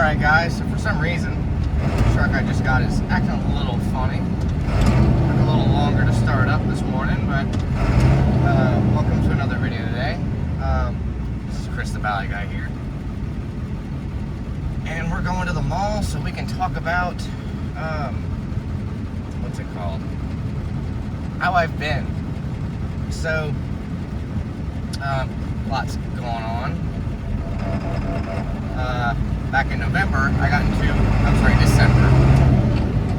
Alright guys, so for some reason, the truck I just got is acting a little funny. Took a little longer to start up this morning, but welcome to another video today. This is Chris the Valley Guy here. And we're going to the mall so we can talk about, what's it called? How I've been. So, lots going on. Back in November, December,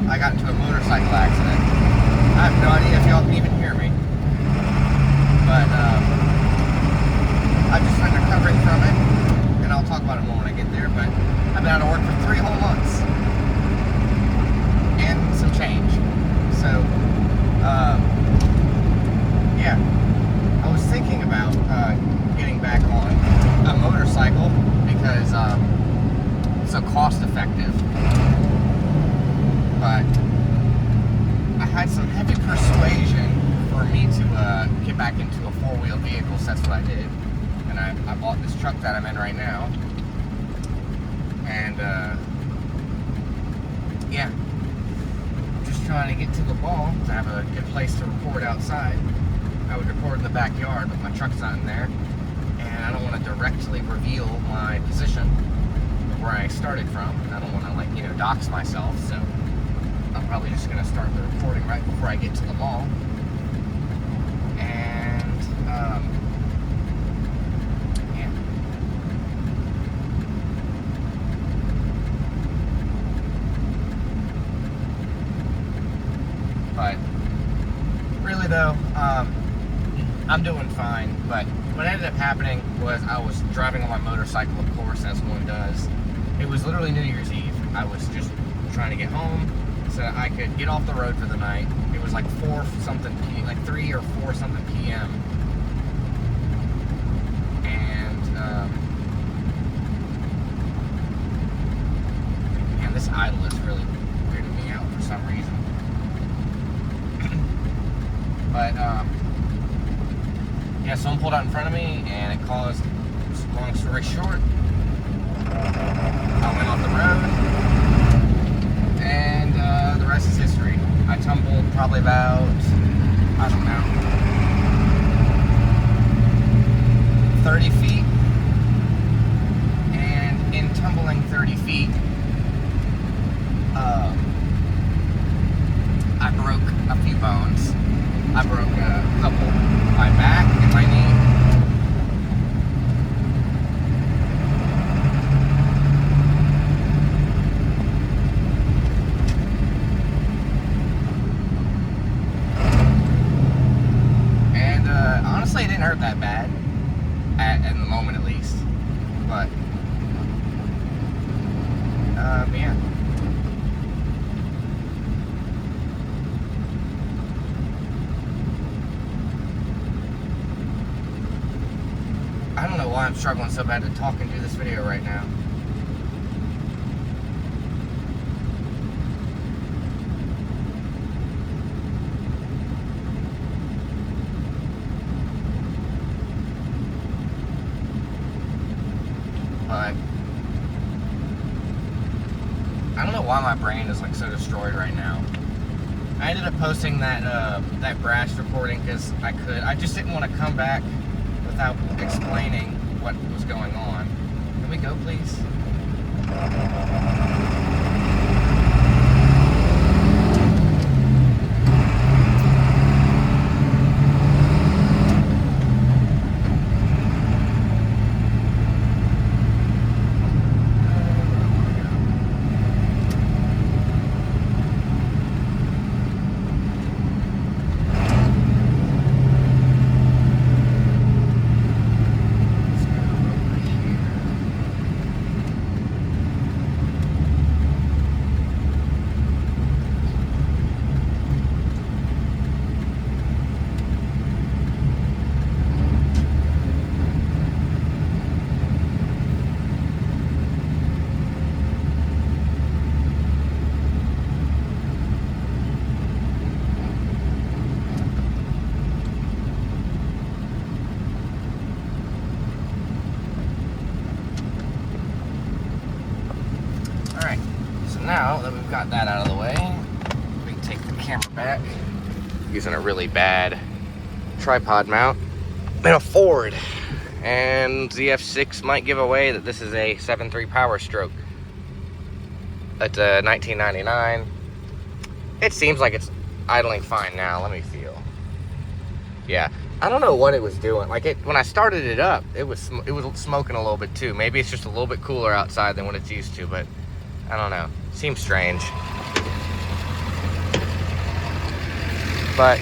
I got into a motorcycle accident. I have no idea if y'all can even hear me, but I've just been recovering from it, and I'll talk about it more when I get there, but I've been out of work for 3 whole months, and some change, so, yeah, I was thinking about getting back on a motorcycle, because so cost effective, but I had some heavy persuasion for me to get back into a 4-wheel vehicle, so that's what I did, and I bought this truck that I'm in right now, and yeah, just trying to get to the mall to have a good place to record outside. I would record in the backyard, but my truck's not in there, and I don't want to directly reveal my position where I started from. I don't want to, like, you know, dox myself, so I'm probably just going to start the recording right before I get to the mall. And, yeah. But, really though, I'm doing fine, but what ended up happening was I was driving on my motorcycle, of course, as one does. It was literally New Year's Eve. I was just trying to get home so that I could get off the road for the night. It was like 3 or 4 something p.m. And, man, this idle is really weirding me out for some reason. But, yeah, someone pulled out in front of me, and it caused, long story short, I went off the road, and the rest is history. I tumbled probably about, I don't know, 30 feet, and in tumbling 30 feet, I broke a few bones. I broke a couple, my back and my knee. And honestly, it didn't hurt that bad, in the moment at least. But, yeah. I don't know why I'm struggling so bad to talk and do this video right now. But I don't know why my brain is like so destroyed right now. I ended up posting that that Brash recording because I could. I just didn't want to come back without explaining what was going on. Can we go, please? now that we've got that out of the way, we can take the camera back. Using a really bad tripod mount in a Ford. And ZF6 might give away that this is a 7.3 Power Stroke. That's a 1999. It seems like it's idling fine now. Let me feel. Yeah, I don't know what it was doing. Like when I started it up, it was smoking a little bit too. Maybe it's just a little bit cooler outside than what it's used to, but I don't know. Seems strange. But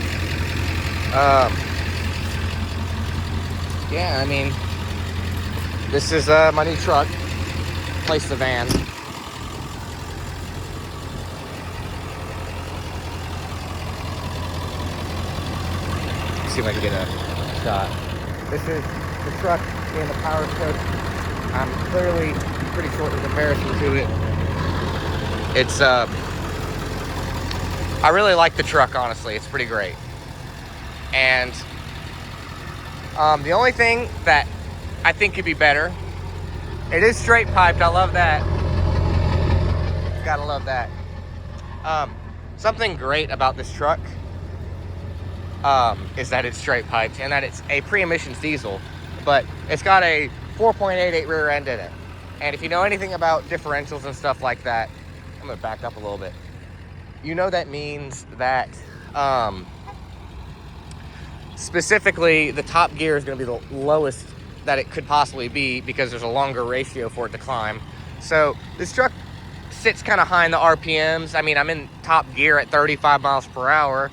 yeah, I mean, this is my new truck. Place the van. See if I can get a shot. This is the truck and the Power Stroke. I'm clearly pretty short in comparison to it. It's I really like the truck, honestly. It's pretty great. And the only thing that I think could be better, it is straight piped. I love that. Gotta love that. Something great about this truck is that it's straight piped and that it's a pre-emissions diesel, but it's got a 4.88 rear end in it. And if you know anything about differentials and stuff like that, I'm gonna back up a little bit. You know that means that specifically the top gear is gonna be the lowest that it could possibly be because there's a longer ratio for it to climb. So this truck sits kind of high in the RPMs. I mean, I'm in top gear at 35 miles per hour,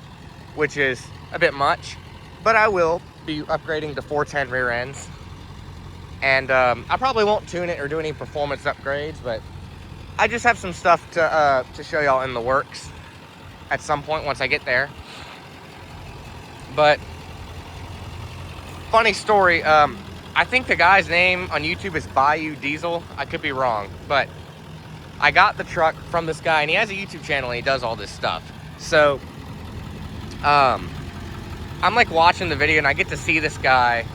which is a bit much, but I will be upgrading to 410 rear ends. And I probably won't tune it or do any performance upgrades, but I just have some stuff to show y'all in the works at some point once I get there. But funny story, I think the guy's name on YouTube is Bayou Diesel. I could be wrong, but I got the truck from this guy, and he has a YouTube channel and he does all this stuff. So I'm like watching the video and I get to see this guy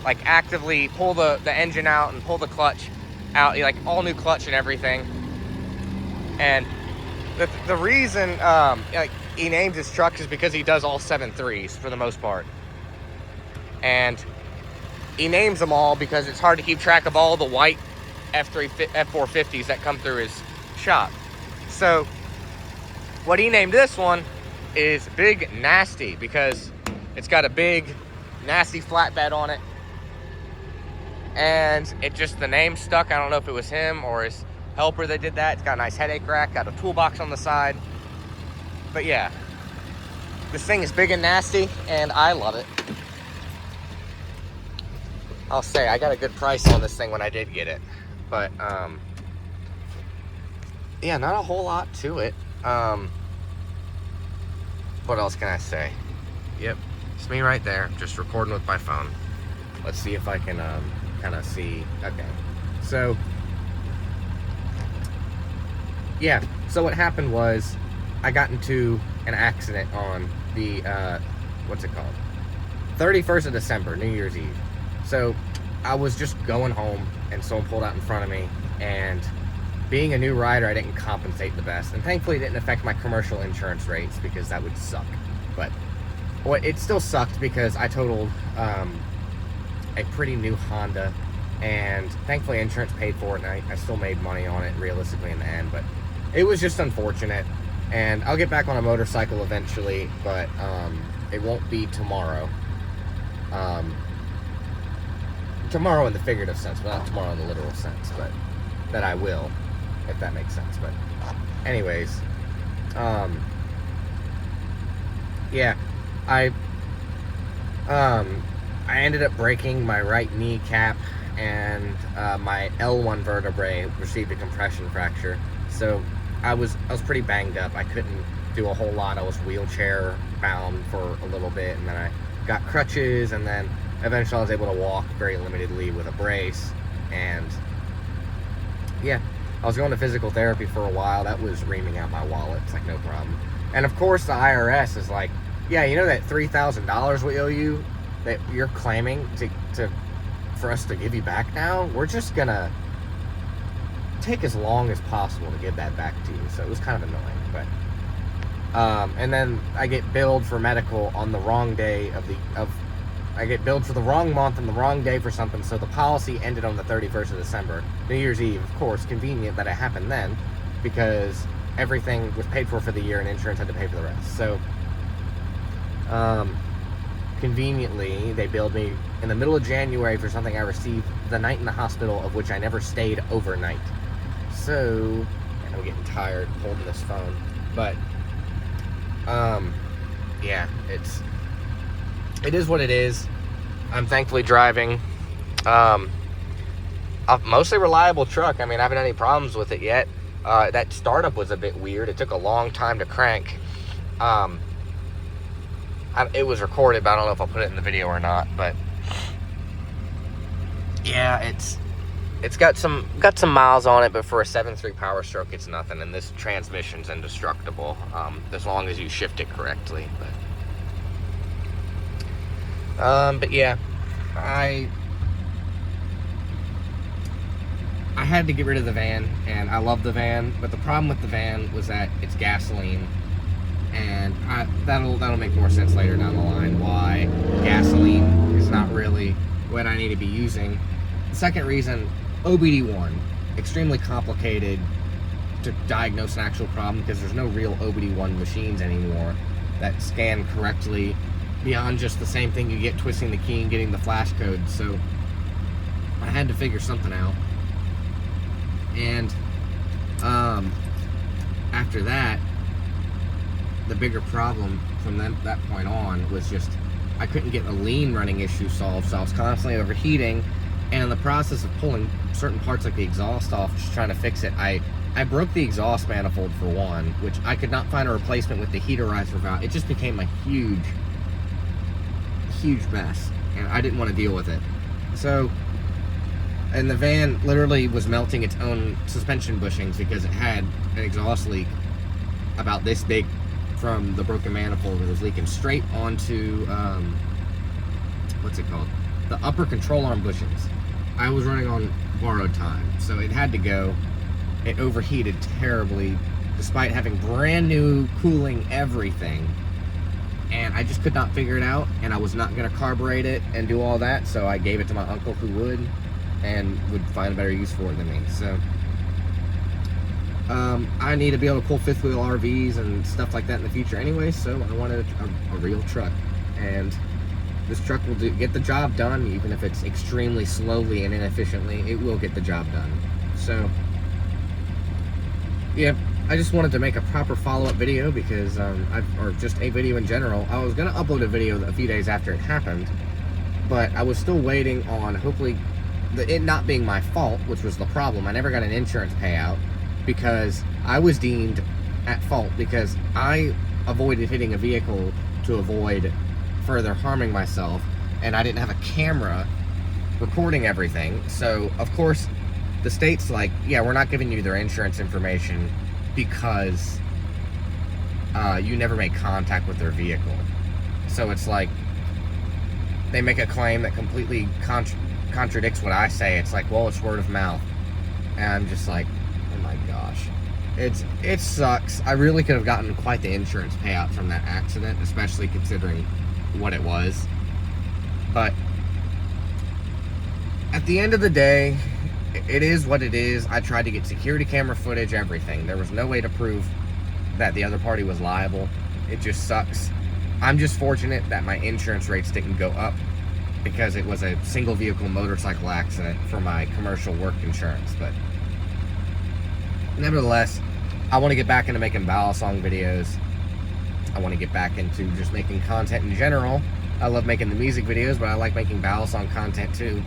like actively pull the engine out and pull the clutch out, like all new clutch and everything. And the reason like he names his trucks is because he does all 7.3s for the most part. And he names them all because it's hard to keep track of all the white F450s that come through his shop. So what he named this one is Big Nasty because it's got a big nasty flatbed on it, and it just, the name stuck. I don't know if it was him or his helper that did that. It's got a nice headache rack, got a toolbox on the side. But yeah, this thing is big and nasty and I love it. I'll say I got a good price on this thing when I did get it, but yeah, not a whole lot to it. What else can I say? Yep, it's me right there, just recording with my phone. Let's see if I can kind of see. Okay, so yeah, so what happened was I got into an accident on the what's it called, 31st of December, New Year's Eve. So I was just going home and someone pulled out in front of me, and being a new rider, I didn't compensate the best, and thankfully it didn't affect my commercial insurance rates because that would suck. But it still sucked because I totaled a pretty new Honda, and thankfully insurance paid for it, and I still made money on it realistically in the end. But it was just unfortunate, and I'll get back on a motorcycle eventually, but it won't be tomorrow. Tomorrow in the figurative sense, but not tomorrow in the literal sense, but that I will, if that makes sense. But anyways, yeah, I ended up breaking my right kneecap, and my L1 vertebrae received a compression fracture. So I was pretty banged up. I couldn't do a whole lot. I was wheelchair bound for a little bit, and then I got crutches, and then eventually I was able to walk very limitedly with a brace. And yeah, I was going to physical therapy for a while. That was reaming out my wallet. It's like, no problem. And of course the IRS is like, yeah, you know that $3,000 we owe you that you're claiming for us to give you back now? We're just gonna take as long as possible to get that back to you. So it was kind of annoying, but and then I get billed for medical on the wrong day I get billed for the wrong month and the wrong day for something. So the policy ended on the 31st of December, New Year's Eve. Of course, convenient that it happened then, because everything was paid for the year and insurance had to pay for the rest. So conveniently, they billed me in the middle of January for something I received the night in the hospital, of which I never stayed overnight. So, and I'm getting tired holding this phone, but yeah, it is what it is. I'm thankfully driving a mostly reliable truck. I mean, I haven't had any problems with it yet. That startup was a bit weird. It took a long time to crank. It was recorded, but I don't know if I'll put it in the video or not. But yeah, it's got some miles on it, but for a 7.3 Power Stroke, it's nothing. And this transmission's indestructible, as long as you shift it correctly. But yeah, I had to get rid of the van, and I love the van, but the problem with the van was that it's gasoline, and that'll make more sense later down the line why gasoline is not really what I need to be using. The second reason, OBD1, extremely complicated to diagnose an actual problem because there's no real OBD1 machines anymore that scan correctly beyond just the same thing you get twisting the key and getting the flash code. So I had to figure something out. And after that, the bigger problem from that point on was just I couldn't get a lean running issue solved, so I was constantly overheating, and in the process of pulling certain parts like the exhaust off, just trying to fix it, I broke the exhaust manifold for one, which I could not find a replacement with the heater riser valve. It just became a huge mess, and I didn't want to deal with it. So, and the van literally was melting its own suspension bushings because it had an exhaust leak about this big from the broken manifold that was leaking straight onto what's it called, the upper control arm bushings. I was running on borrowed time, so it had to go. It overheated terribly despite having brand new cooling everything, and I just could not figure it out, and I was not going to carburate it and do all that, so I gave it to my uncle who would, and would find a better use for it than me. So I need to be able to pull fifth wheel RVs and stuff like that in the future anyway, so I wanted a real truck, and this truck will get the job done. Even if it's extremely slowly and inefficiently, it will get the job done. So yeah, I just wanted to make a proper follow-up video because or just a video in general. I was going to upload a video a few days after it happened, but I was still waiting on hopefully it not being my fault, which was the problem. I never got an insurance payout because I was deemed at fault because I avoided hitting a vehicle to avoid further harming myself, and I didn't have a camera recording everything. So of course the state's like, yeah, we're not giving you their insurance information because you never made contact with their vehicle. So it's like they make a claim that completely contradicts what I say. It's like, well, it's word of mouth, and I'm just like, oh my gosh, it sucks. I really could have gotten quite the insurance payout from that accident, especially considering what it was. But at the end of the day, it is what it is. I tried to get security camera footage, everything. There was no way to prove that the other party was liable. It just sucks. I'm just fortunate that my insurance rates didn't go up because it was a single vehicle motorcycle accident for my commercial work insurance. But nevertheless, I want to get back into making Ballast Song videos. I want to get back into just making content in general. I love making the music videos, but I like making Ballast Song content too.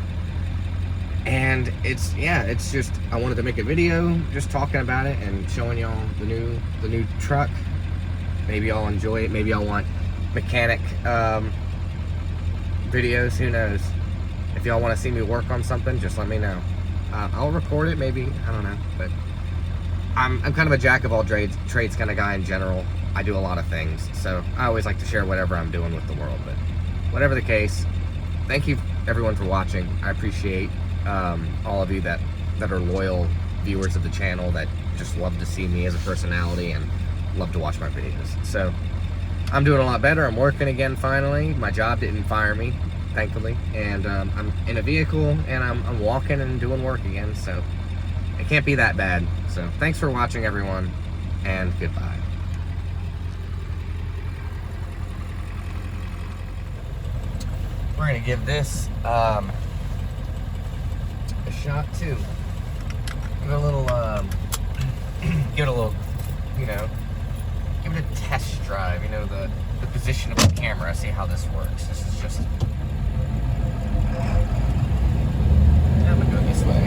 And it's just, I wanted to make a video just talking about it and showing y'all the new truck. Maybe y'all enjoy it. Maybe y'all want mechanic videos. Who knows? If y'all want to see me work on something, just let me know. I'll record it, maybe. I don't know. But I'm kind of a jack of all trades kind of guy in general. I do a lot of things, so I always like to share whatever I'm doing with the world. But whatever the case, thank you everyone for watching. I appreciate all of you that are loyal viewers of the channel that just love to see me as a personality and love to watch my videos. So I'm doing a lot better. I'm working again finally. My job didn't fire me, thankfully, and I'm in a vehicle and I'm walking and doing work again, so it can't be that bad. So thanks for watching, everyone, and goodbye. We're gonna give this a shot too. Give it a little, you know, give it a test drive. You know, the position of the camera. See how this works. This is just. I'm gonna go this way.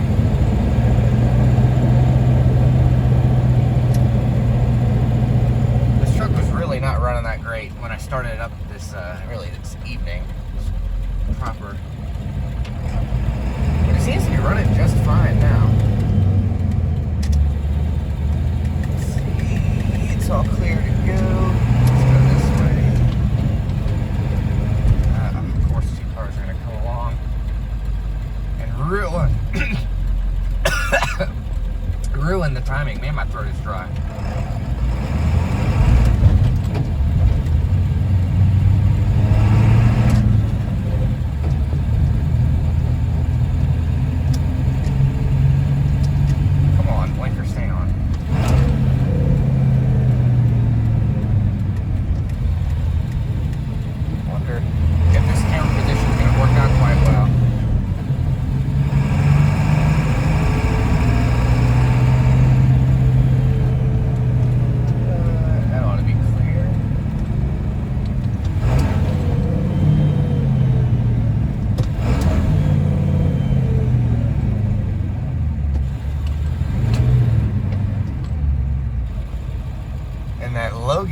This truck was really not running that great when I started it up this evening. Proper. But it seems to be running just fine now. Let's see. It's all clear to go. Let's go this way. Of course, two cars are going to come along and ruin the timing. Man, my throat is dry.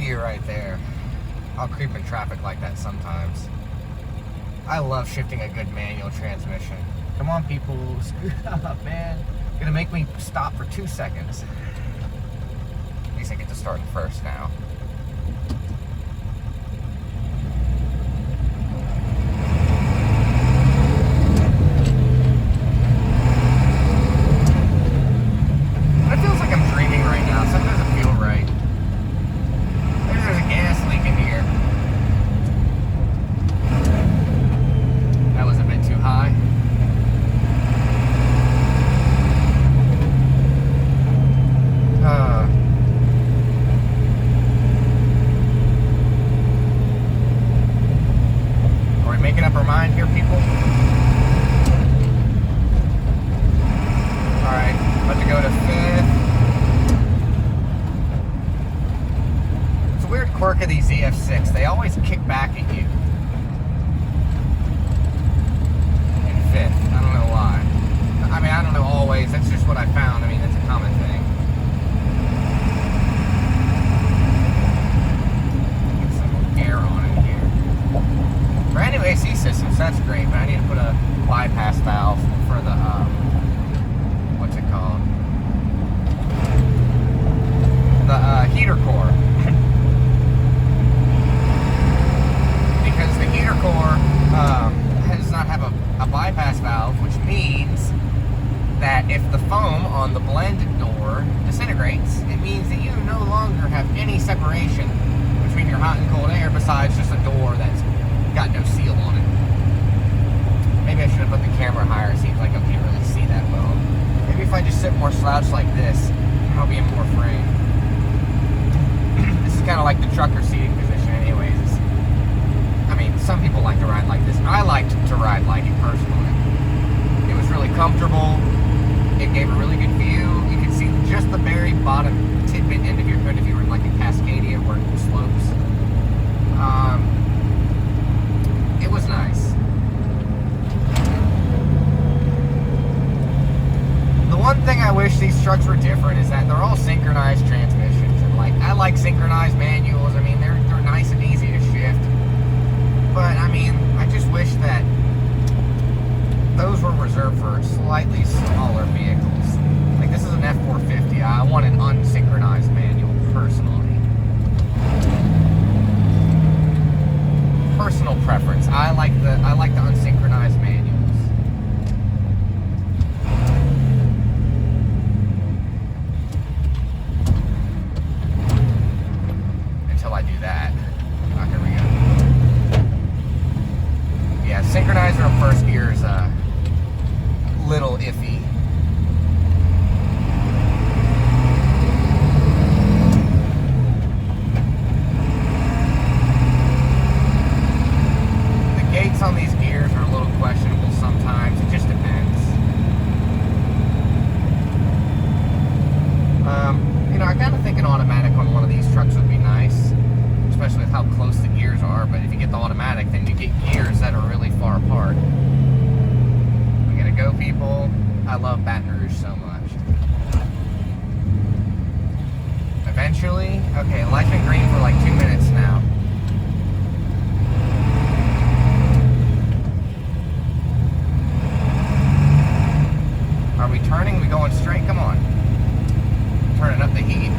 Right there. I'll creep in traffic like that sometimes. I love shifting a good manual transmission. Come on, people, scoot up, man. Gonna make me stop for 2 seconds. At least I get to start first now. It feels like I'm dreaming right now. Sometimes I feel right. There's a gas leak in here. That was a bit too high. Are we making up our mind here, people? Alright, about to go to 5th. Weird quirk of these EF6, they always kick back at you in 5th. I don't know why. I mean, I don't know always. That's just what I found. I mean, that's a common thing. Get some air on in here. Brand new AC systems, that's great, but I need to put a bypass valve for the, what's it called? The heater core. Because the heater core does not have a bypass valve, which means that if the foam on the blend door disintegrates, it means that you no longer have any separation between your hot and cold air besides just a door that's got no seal on it. Maybe I should have put the camera higher. It seems like I can't really see that well. Maybe if I just sit more slouched like this, I'll be in more frame. This is kind of like the trucker seating position anyways. I mean, some people like to ride like this. I liked to ride like it personally. It was really comfortable. It gave a really good view. You could see just the very bottom tidbit end of your hood if you were in like a Cascadia where it slopes. It was nice. The one thing I wish these trucks were different is that they're all synchronized transmissions. And like, I like synchronized manuals. I mean, they're nice and easy to shift. But, I mean, I just wish that those were reserved for slightly smaller vehicles. Like, this is an F450. I want an unsynchronized manual, personally. Personal preference. I like the unsynchronized manuals. little iffy. The gates on these gears are a little questionable sometimes. It just depends. I kind of think an automatic on one of these trucks would be nice, especially with how close the gears are. But if you get the automatic, then you get gears that are really far apart. We gotta go, people. I love Baton Rouge so much. Eventually, okay, life in green for like 2 minutes now. Are we turning? We going straight? Come on. Turning up the heat.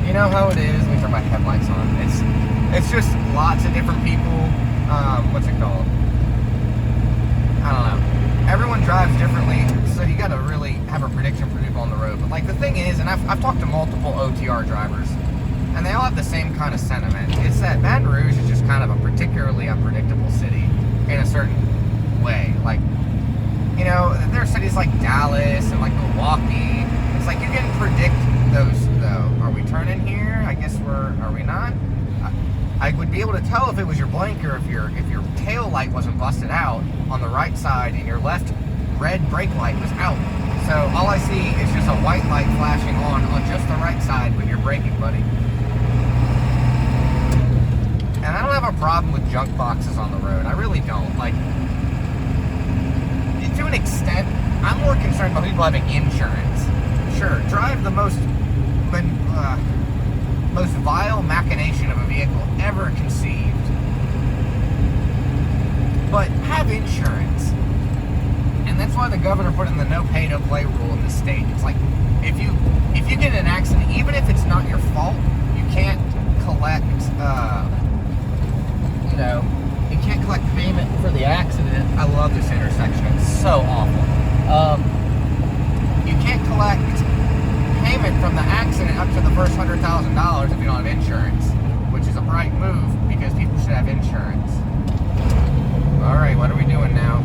You know how it is. Let me turn my headlights on. It's just lots of different people. What's it called? I don't know. Everyone drives differently, so you got to really have a prediction for people on the road. But like the thing is, and I've talked to multiple OTR drivers, and they all have the same kind of sentiment. It's that Baton Rouge is just kind of a particularly unpredictable city in a certain way. Like, there are cities like Dallas and like Milwaukee. It's like you can predict those though. Are we turning here? I guess are we not? I would be able to tell if it was your blinker, if your tail light wasn't busted out on the right side and your left red brake light was out. So all I see is just a white light flashing on just the right side when you're braking, buddy. And I don't have a problem with junk boxes on the road. I really don't. Like, to an extent, I'm more concerned about people having insurance. Sure, drive the most vile machination of a vehicle ever conceived. But have insurance. And that's why the governor put in the no pay, no play rule in the state. It's like, if you get in an accident, even if it's not your fault, you can't collect, you can't collect payment for the accident. I love this intersection. It's so awful. You can't collect payment from the accident up to the first $100,000 if you don't have insurance, which is a bright move because people should have insurance. All right, what are we doing now?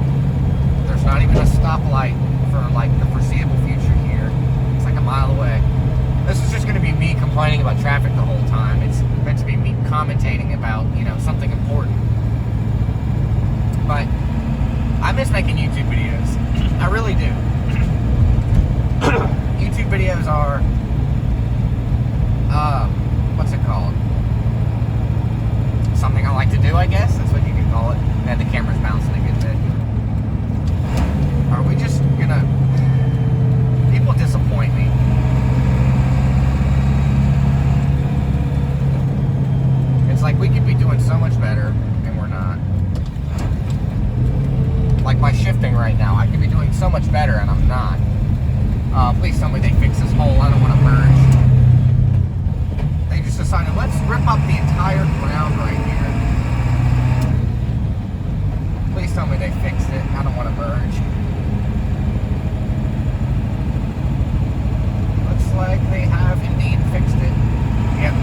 There's not even a stoplight for like the foreseeable future here. It's like a mile away. This is just going to be me complaining about traffic the whole time. It's meant to be me commentating about, something important. But I miss making YouTube videos. I really do. YouTube videos are, what's it called? Something I like to do, I guess. That's what you could call it. And the camera's bouncing a good bit. Are we just gonna... People disappoint me. It's like we could be doing so much better, and we're not. Like my shifting right now, I could be doing so much better, and I'm not. Please tell me they fix this hole. I don't want to merge. They just decided, let's rip up the entire ground right here. Please tell me they fixed it. I don't want to merge. Looks like they have indeed fixed it. Yep.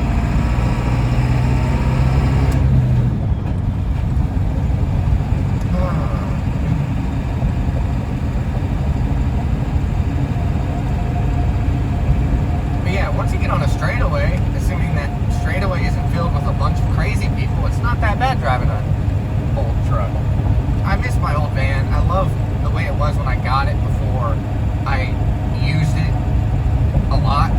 Once you get on a straightaway, assuming that straightaway isn't filled with a bunch of crazy people, it's not that bad driving an old truck. I miss my old van. I love the way it was when I got it before I used it a lot.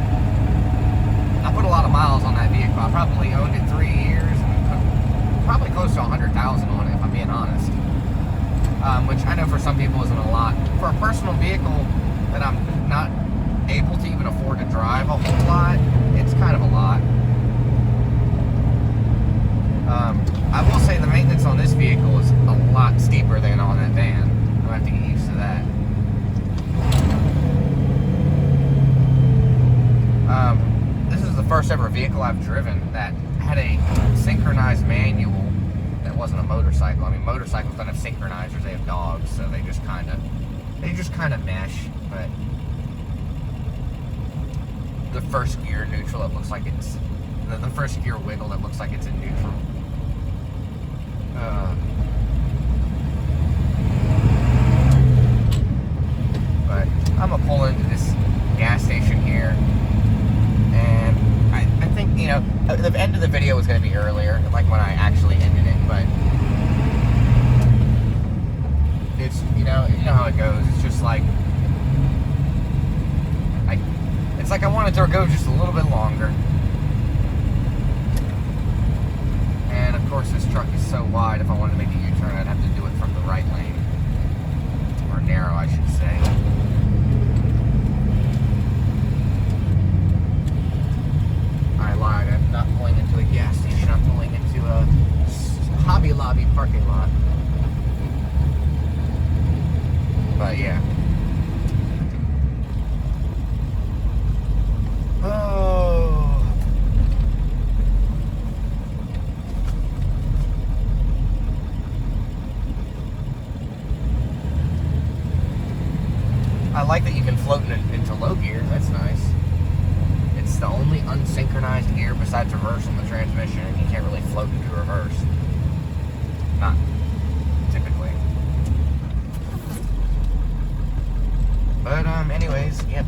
I put a lot of miles on that vehicle. I probably owned it 3 years and put probably close to 100,000 on it, if I'm being honest. Which I know for some people isn't a lot. For a personal vehicle that I'm not able to even afford to drive a whole lot, it's kind of a lot. I will say the maintenance on this vehicle is a lot steeper than on that van. I'll have to get used to that. This is the first ever vehicle I've driven that had a synchronized manual that wasn't a motorcycle. I mean, motorcycles don't have synchronizers, they have dogs, so they just kind of mesh. But the first gear neutral, it looks like it's the first gear wiggle, that looks like it's in neutral. go just a little bit longer. And of course this truck is so wide, if I wanted to make a U-turn, I'd have to do it from the right lane. Or narrow, I should say. I lied, I'm not pulling into a gas station, I'm pulling into a Hobby Lobby parking lot. But yeah. Oh. I like that you can float into low gear. That's nice. It's the only unsynchronized gear besides reverse on the transmission, and you can't really float into reverse. Not typically. But anyways, yep.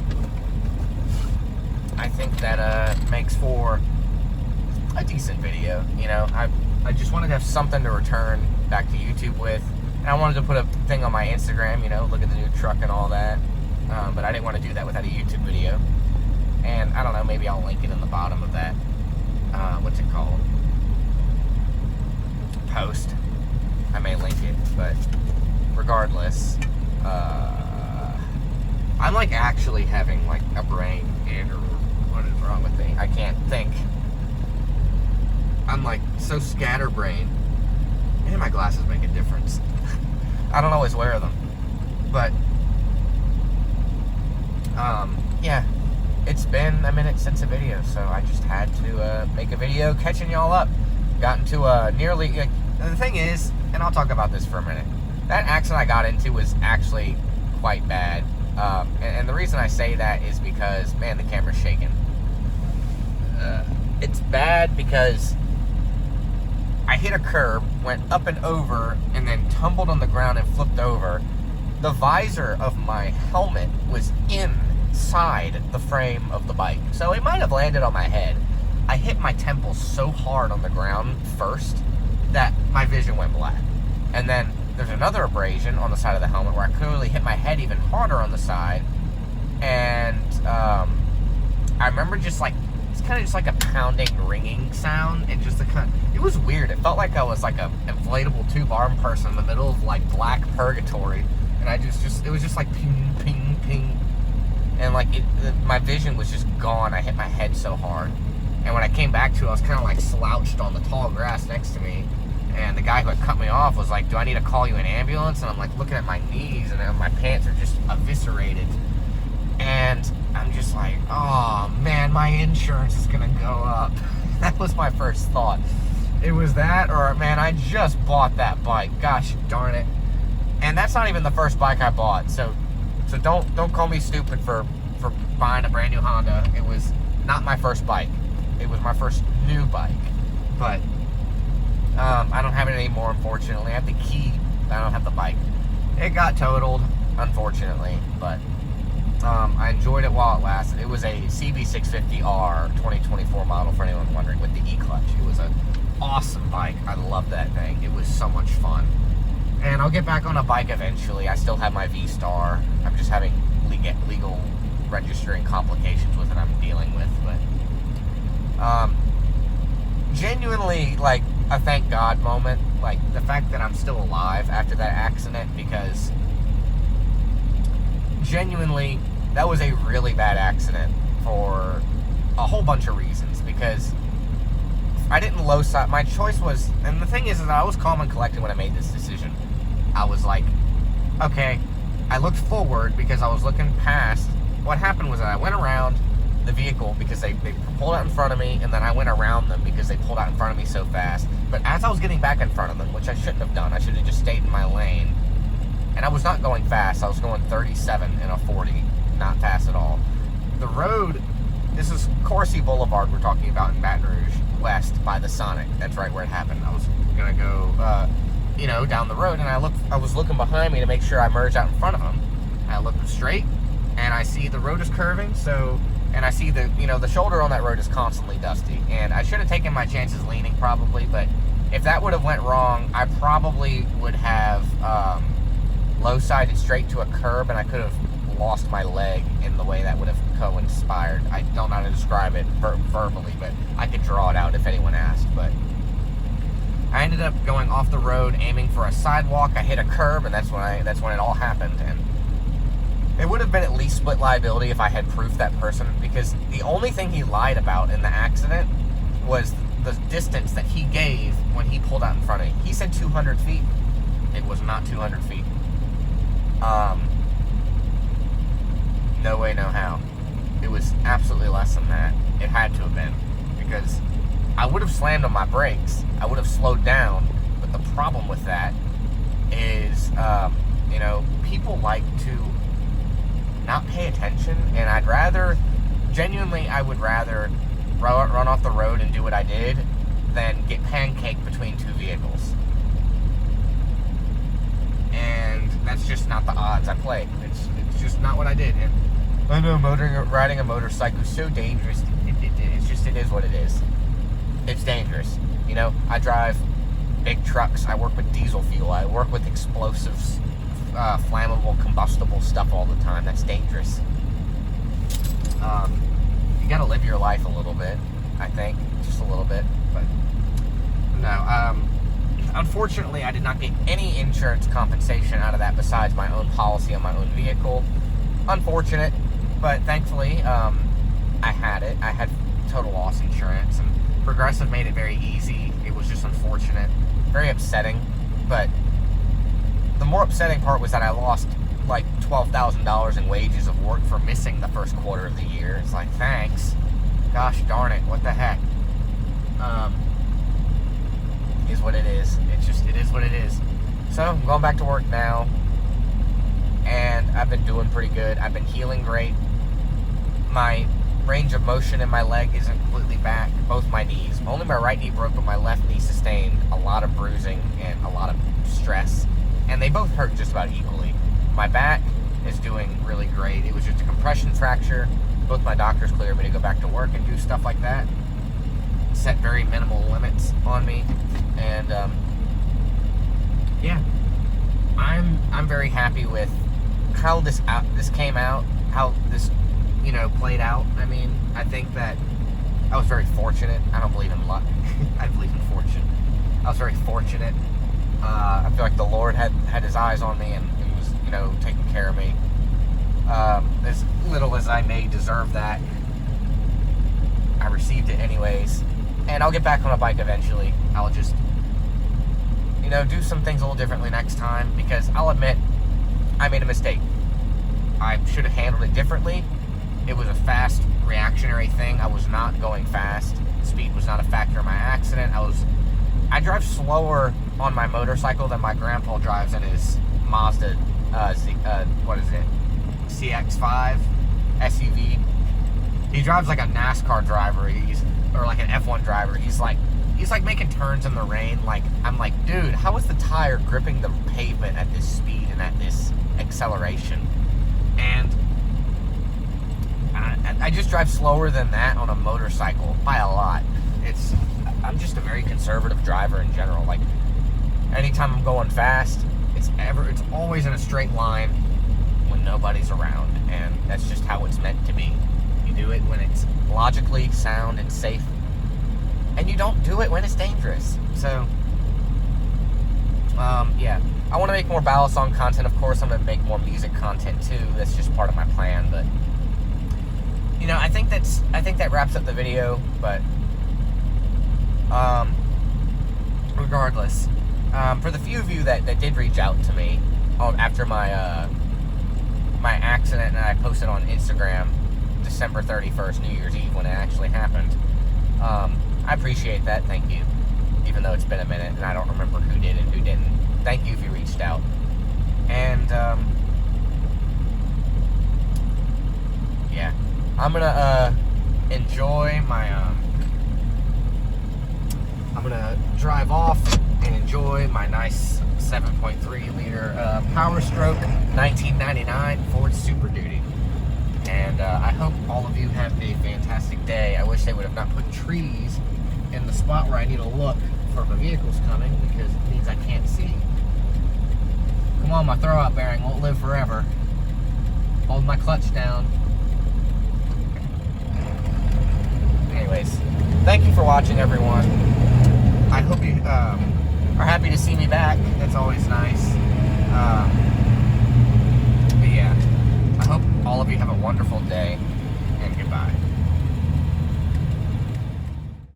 I think that makes for a decent video. You know, I just wanted to have something to return back to YouTube with, and I wanted to put a thing on my Instagram. You know, look at the new truck and all that. But I didn't want to do that without a YouTube video. And I don't know, maybe I'll link it in the bottom of that. What's it called? Post. I may link it, but regardless, I'm like actually having like a brain or what is wrong with me? I can't think. I'm like so scatterbrained. And my glasses make a difference. I don't always wear them. But yeah, it's been a minute since a video, so I just had to make a video catching y'all up. Got into a nearly, the thing is, and I'll talk about this for a minute, that accident I got into was actually quite bad. And the reason I say that is because, man, the camera's shaking. It's bad because I hit a curb, went up and over, and then tumbled on the ground and flipped over. The visor of my helmet was inside the frame of the bike, so it might have landed on my head. I hit my temple so hard on the ground first that my vision went black. And then there's another abrasion on the side of the helmet where I clearly hit my head even harder on the side. And I remember just like, it's kind of just like a pounding, ringing sound. And just it was weird. It felt like I was like a inflatable tube arm person in the middle of like black purgatory. And I it was just like ping, ping, ping. And like my vision was just gone. I hit my head so hard. And when I came back to it, I was kind of like slouched on the tall grass next to me. And the guy who had cut me off was like, do I need to call you an ambulance? And I'm like looking at my knees, and my pants are just eviscerated. And I'm just like, oh man, my insurance is gonna go up. That was my first thought. It was that, or man, I just bought that bike. Gosh darn it. And that's not even the first bike I bought. So don't call me stupid for buying a brand new Honda. It was not my first bike. It was my first new bike. But I don't have it anymore, unfortunately. I have the key, but I don't have the bike. It got totaled, unfortunately, but I enjoyed it while it lasted. It was a CB650R 2024 model, for anyone wondering, with the E-clutch. It was an awesome bike. I love that thing. It was so much fun. And I'll get back on a bike eventually. I still have my V-Star. I'm just having legal registering complications with it I'm dealing with, but genuinely, like, a thank God moment, like the fact that I'm still alive after that accident, because genuinely that was a really bad accident for a whole bunch of reasons. Because I didn't low side, my choice was, and the thing is that I was calm and collected when I made this decision. I was like, okay, I looked forward because I was looking past. What happened was that I went around the vehicle because they pulled out in front of me, and then I went around them because they pulled out in front of me so fast. But as I was getting back in front of them, which I shouldn't have done, I should have just stayed in my lane. And I was not going fast. I was going 37 in a 40, not fast at all. The road, this is Coursey Boulevard we're talking about in Baton Rouge, west by the Sonic. That's right where it happened. I was gonna go, down the road, and I was looking behind me to make sure I merged out in front of them. I looked straight, and I see the road is curving, and I see the shoulder on that road is constantly dusty. And I should have taken my chances leaning probably, but if that would have went wrong, I probably would have low-sided straight to a curb, and I could have lost my leg in the way that would have co-inspired. I don't know how to describe it verbally, but I could draw it out if anyone asked. But I ended up going off the road, aiming for a sidewalk. I hit a curb, and that's when it all happened. And it would have been at least split liability if I had proof that person, because the only thing he lied about in the accident was the distance that he gave when he pulled out in front of me. He said 200 feet. It was not 200 feet. No way, no how. It was absolutely less than that. It had to have been, because I would have slammed on my brakes. I would have slowed down. But the problem with that is, people like to not pay attention, and I would rather run off the road and do what I did than get pancaked between two vehicles. And that's just not the odds I played. It's just not what I did. And I know riding a motorcycle is so dangerous. It is what it is. It's dangerous. I drive big trucks. I work with diesel fuel. I work with explosives, flammable, combustible stuff all the time. That's dangerous. You gotta live your life a little bit, I think. Just a little bit. But no, unfortunately, I did not get any insurance compensation out of that besides my own policy on my own vehicle. Unfortunate, but thankfully, I had it. I had total loss insurance, and Progressive made it very easy. It was just unfortunate. Very upsetting, but the more upsetting part was that I lost like $12,000 in wages of work for missing the first quarter of the year. It's like, thanks. Gosh darn it, what the heck? Is what it is. It is what it is. So, I'm going back to work now, and I've been doing pretty good. I've been healing great. My range of motion in my leg isn't completely back. Both my knees. Only my right knee broke, but my left knee sustained a lot of bruising and a lot of stress. And they both hurt just about equally. My back is doing really great. It was just a compression fracture. Both my doctors cleared me to go back to work and do stuff like that. Set very minimal limits on me. And, yeah. I'm very happy with how this came out, how this, played out. I mean, I think that I was very fortunate. I don't believe in luck. I believe in fortune. I was very fortunate. I feel like the Lord had his eyes on me and was, taking care of me. As little as I may deserve that, I received it anyways. And I'll get back on a bike eventually. I'll just, do some things a little differently next time, because I'll admit, I made a mistake. I should have handled it differently. It was a fast, reactionary thing. I was not going fast. Speed was not a factor in my accident. I drive slower on my motorcycle than my grandpa drives in his Mazda, CX-5 SUV. He drives like a NASCAR driver. Or like an F1 driver. He's like making turns in the rain. I'm like, dude, how is the tire gripping the pavement at this speed and at this acceleration? And I just drive slower than that on a motorcycle by a lot. I'm just a very conservative driver in general. Like, anytime I'm going fast, it's always in a straight line when nobody's around, and that's just how it's meant to be. You do it when it's logically sound and safe, and you don't do it when it's dangerous. So, yeah. I want to make more Battle Song content, of course. I'm going to make more music content, too. That's just part of my plan, but, I think that wraps up the video, but, regardless, for the few of you that did reach out to me after my accident, and I posted on Instagram December 31st, New Year's Eve, when it actually happened, I appreciate that. Thank you. Even though it's been a minute and I don't remember who did and who didn't. Thank you if you reached out. And, yeah. I'm gonna, enjoy my, I'm gonna drive off and enjoy my nice 7.3 liter, Power Stroke 1999 Ford Super Duty. And, I hope all of you have a fantastic day. I wish they would have not put trees in the spot where I need to look for the vehicles coming, because it means I can't see. Come on, my throwout bearing won't live forever. Hold my clutch down. Anyways, thank you for watching, everyone. I hope you are happy to see me back. That's always nice. But yeah, I hope all of you have a wonderful day, and goodbye.